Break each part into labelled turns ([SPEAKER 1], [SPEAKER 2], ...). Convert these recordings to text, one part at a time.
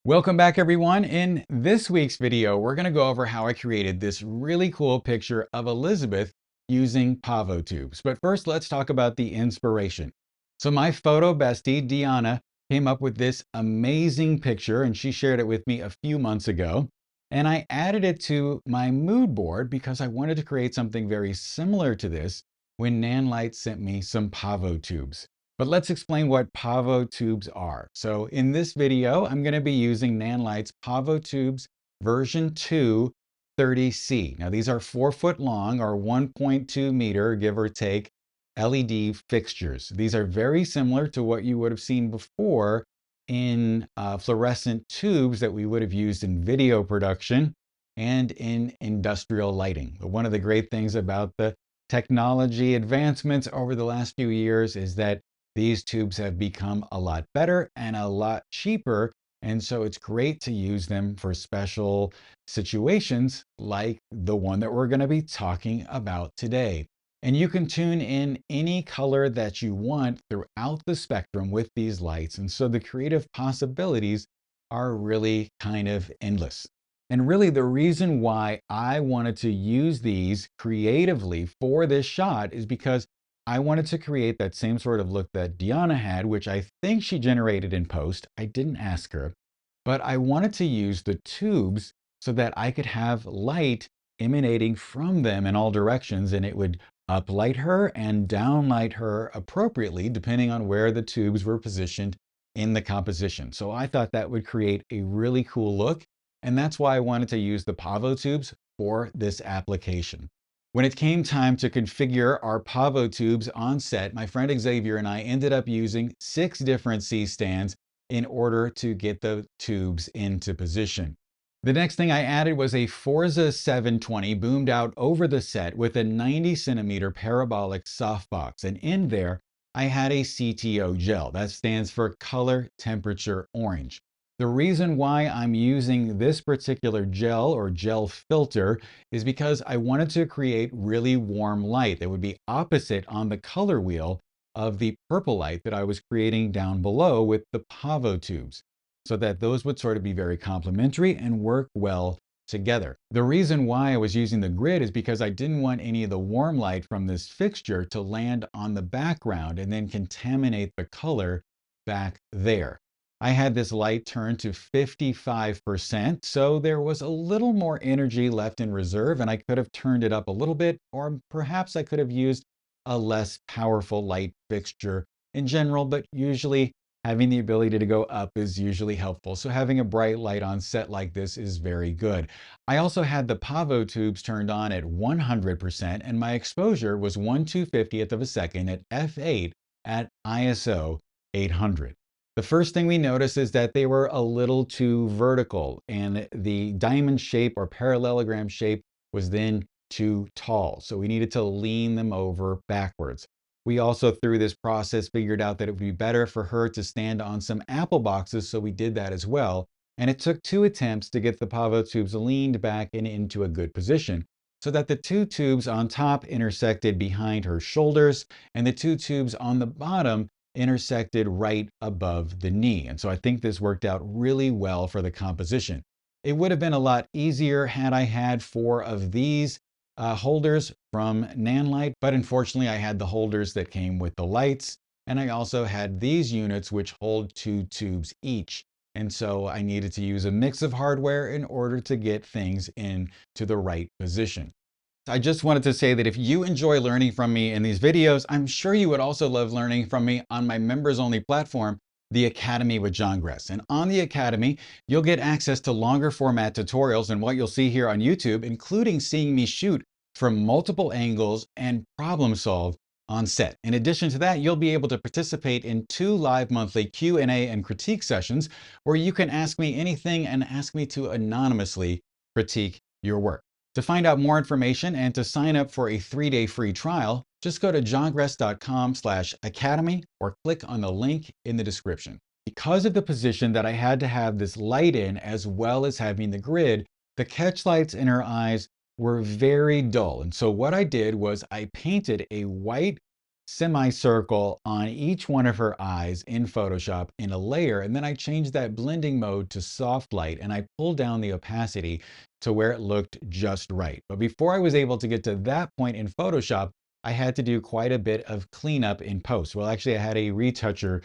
[SPEAKER 1] Welcome back everyone. In this week's video, we're going to go over how I created this really cool picture of Elisabeth using PavoTubes. But first, let's talk about the inspiration. So my photo bestie, Deanna, came up with this amazing picture and she shared it with me a few months ago. And I added it to my mood board because I wanted to create something very similar to this when Nanlite sent me some PavoTubes. But let's explain what PavoTubes are. So in this video, I'm going to be using Nanlite's PavoTubes version 2 30C. Now these are 4-foot long or 1.2 meter, give or take, LED fixtures. These are very similar to what you would have seen before in fluorescent tubes that we would have used in video production and in industrial lighting. But one of the great things about the technology advancements over the last few years is that these tubes have become a lot better and a lot cheaper, and so it's great to use them for special situations like the one that we're going to be talking about today. And you can tune in any color that you want throughout the spectrum with these lights, and so the creative possibilities are really kind of endless. And really the reason why I wanted to use these creatively for this shot is because I wanted to create that same sort of look that Deanna had, which I think she generated in post. I didn't ask her, but I wanted to use the tubes so that I could have light emanating from them in all directions, and it would uplight her and downlight her appropriately, depending on where the tubes were positioned in the composition. So I thought that would create a really cool look, and that's why I wanted to use the PavoTubes for this application. When it came time to configure our PavoTubes on set, my friend Xavier and I ended up using 6 different C-stands in order to get the tubes into position. The next thing I added was a Forza 720 boomed out over the set with a 90 centimeter parabolic softbox. And in there, I had a CTO gel. That stands for color temperature orange. The reason why I'm using this particular gel or gel filter is because I wanted to create really warm light that would be opposite on the color wheel of the purple light that I was creating down below with the PavoTubes, so that those would sort of be very complementary and work well together. The reason why I was using the grid is because I didn't want any of the warm light from this fixture to land on the background and then contaminate the color back there. I had this light turned to 55%, so there was a little more energy left in reserve, and I could have turned it up a little bit, or perhaps I could have used a less powerful light fixture in general, but usually having the ability to go up is usually helpful. So having a bright light on set like this is very good. I also had the PavoTubes turned on at 100%, and my exposure was 1/250th of a second at f8 at ISO 800. The first thing we noticed is that they were a little too vertical, and the diamond shape or parallelogram shape was then too tall. So we needed to lean them over backwards. We also, through this process, figured out that it would be better for her to stand on some apple boxes, so we did that as well. And it took 2 attempts to get the PavoTubes leaned back and into a good position, so that the 2 tubes on top intersected behind her shoulders, and the 2 tubes on the bottom intersected right above the knee. And so I think this worked out really well for the composition. It would have been a lot easier had I had 4 of these holders from Nanlite, but unfortunately I had the holders that came with the lights, and I also had these units which hold 2 tubes each. And so I needed to use a mix of hardware in order to get things into the right position. I just wanted to say that if you enjoy learning from me in these videos, I'm sure you would also love learning from me on my members only platform, the Academy with John Gress. And on the Academy, you'll get access to longer format tutorials and what you'll see here on YouTube, including seeing me shoot from multiple angles and problem solve on set. In addition to that, you'll be able to participate in 2 live monthly Q&A and critique sessions where you can ask me anything and ask me to anonymously critique your work. To find out more information and to sign up for a 3-day free trial, just go to johngress.com/academy or click on the link in the description. Because of the position that I had to have this light in as well as having the grid, the catch lights in her eyes were very dull. And so what I did was I painted a white semicircle on each one of her eyes in Photoshop in a layer, and then I changed that blending mode to soft light, and I pulled down the opacity to where it looked just right. But before I was able to get to that point in Photoshop, I had to do quite a bit of cleanup in post. Well, actually, I had a retoucher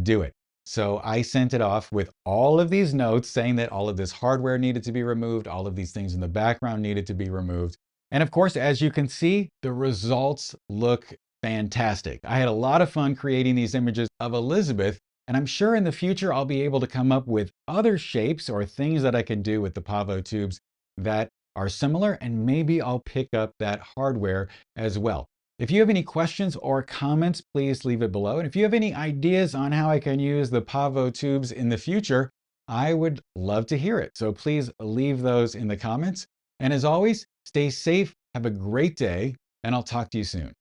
[SPEAKER 1] do it. So I sent it off with all of these notes saying that all of this hardware needed to be removed, all of these things in the background needed to be removed. And of course, as you can see, the results look fantastic. I had a lot of fun creating these images of Elisabeth, and I'm sure in the future I'll be able to come up with other shapes or things that I can do with the PavoTubes that are similar, and maybe I'll pick up that hardware as well. If you have any questions or comments, please leave it below. And if you have any ideas on how I can use the PavoTubes in the future, I would love to hear it. So please leave those in the comments. And as always, stay safe, have a great day, and I'll talk to you soon.